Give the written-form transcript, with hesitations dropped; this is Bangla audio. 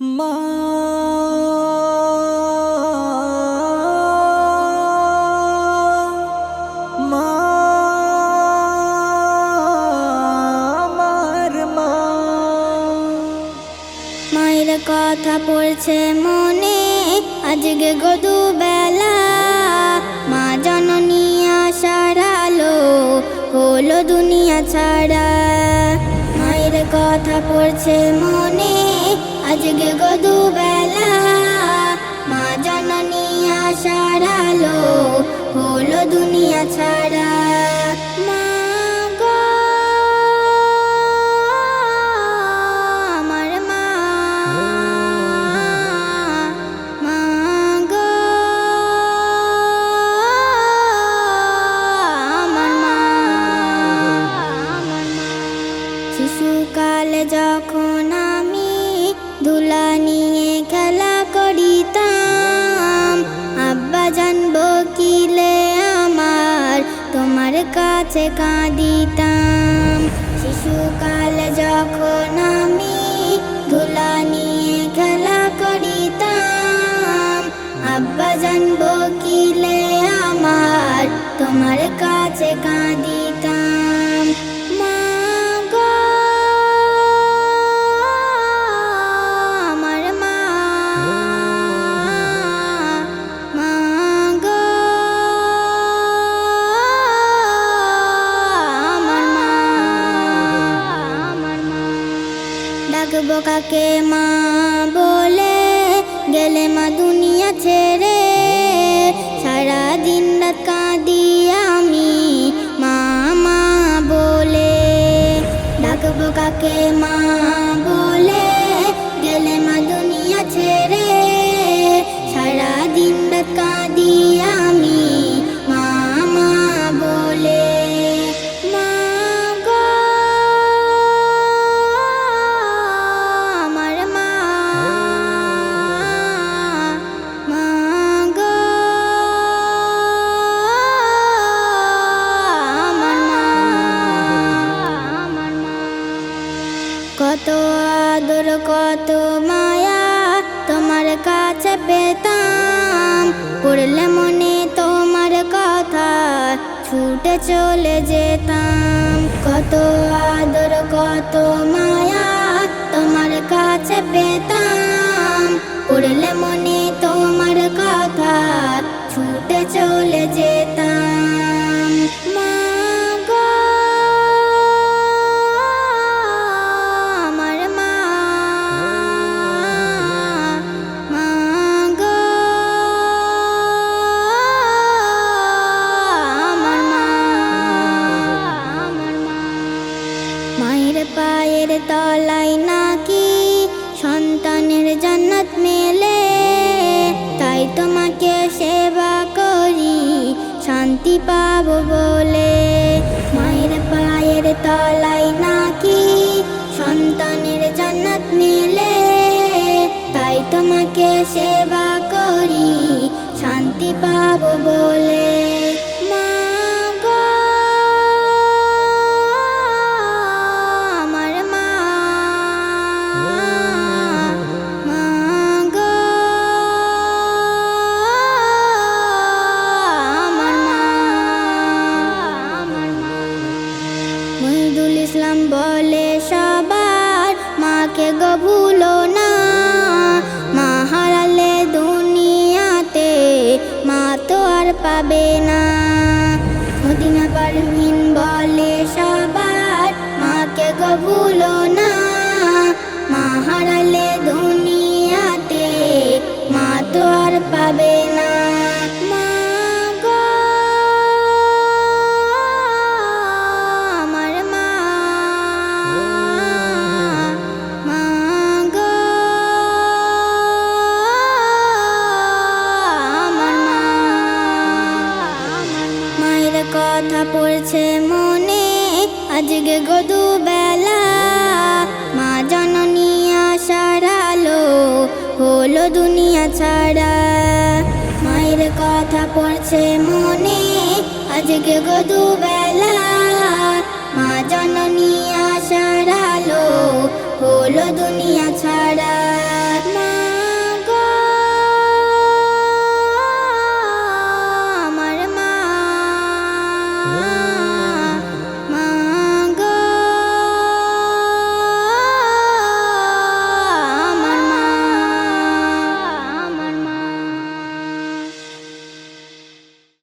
মা মা আমার মা মায়ের কথা পড়ছে মনে আজকে গদু বেলা, মা জননী আশার আলো হলো দুনিয়া ছাড়া। মায়ের কথা পড়ছে মনে আজকে গদু বেলা, মা জননী আশার আলো হলো দুনিয়া ছাড়া। মা গো আমার মা, মা গো আমার মা। শিশুকালে যখন আমি দুলা নিয়ে খেলা করিতাম, আব্বা জানবো কিলে আমার তোমার কাছে কাঁদিতাম। শিশুকালে যখন আমি দুলা নিয়ে খেলা করিতাম, আব্বা জানবো কিলে আমার তোমার কাছে কাঁদিতাম। মা গো আমার মা, মা গো আমার মা। ডাকবো কাকে মা বলে গেলে মা দুনিয়া ছেড়ে, সারা দিন রাত কাঁদি আমি মা মা বলে। ডাকবো কাকে মা বলে গেলে মা দুনিয়া ছেড়ে, সারা দিন রাত কাঁদি আমি মা মা বলে। মা গো আমার মা, মা গো আমার মা। কত আদর কত মায়া তোমার কাছে পেতাম, পড়লে মনে তোমার কথা ছুটে চলে যেতাম। কত আদর কত মায়া তোমার কাছে পেতাম, পড়লে মনে তোমার কথা ছুটে চলে যেতাম। মা গো আমার মা, মা গো আমার মা। মায়ের পায়ের তলায় নাকি সন্তানের জান্নাত মেলে, তাই তোমাকে সেবা করি শান্তি পাবো বলে। মায়ের পায়ের তলায় নাকি সন্তানের জান্নাত মেলে, তাই তোমাকে সেবা করি শান্তি পাবো বলে। মা গো আমার মা, মা গো আমার মা। মহিদুল ইসলাম বলে সবার মাকে গো ভুলো না, মা হারালে দুনিয়াতে মা তো আর পাবে না। মদিনা পারভিন বলে সবার মাকে গো ভুলো না, মা হারালে দুনিয়াতে মা তো আর পাবে না। মা গো আমার মা, মা গো আমার মা। মায়ের কথা পড়ছে মনে আজকে গদু বেলা, মা জননী আশার আলো হলো দুনিয়া ছাড়া। মায়ের কথা পড়ছে মনে আজকে গদু বেলা, মা জননী আশার আলো হলো দুনিয়া ছাড়া।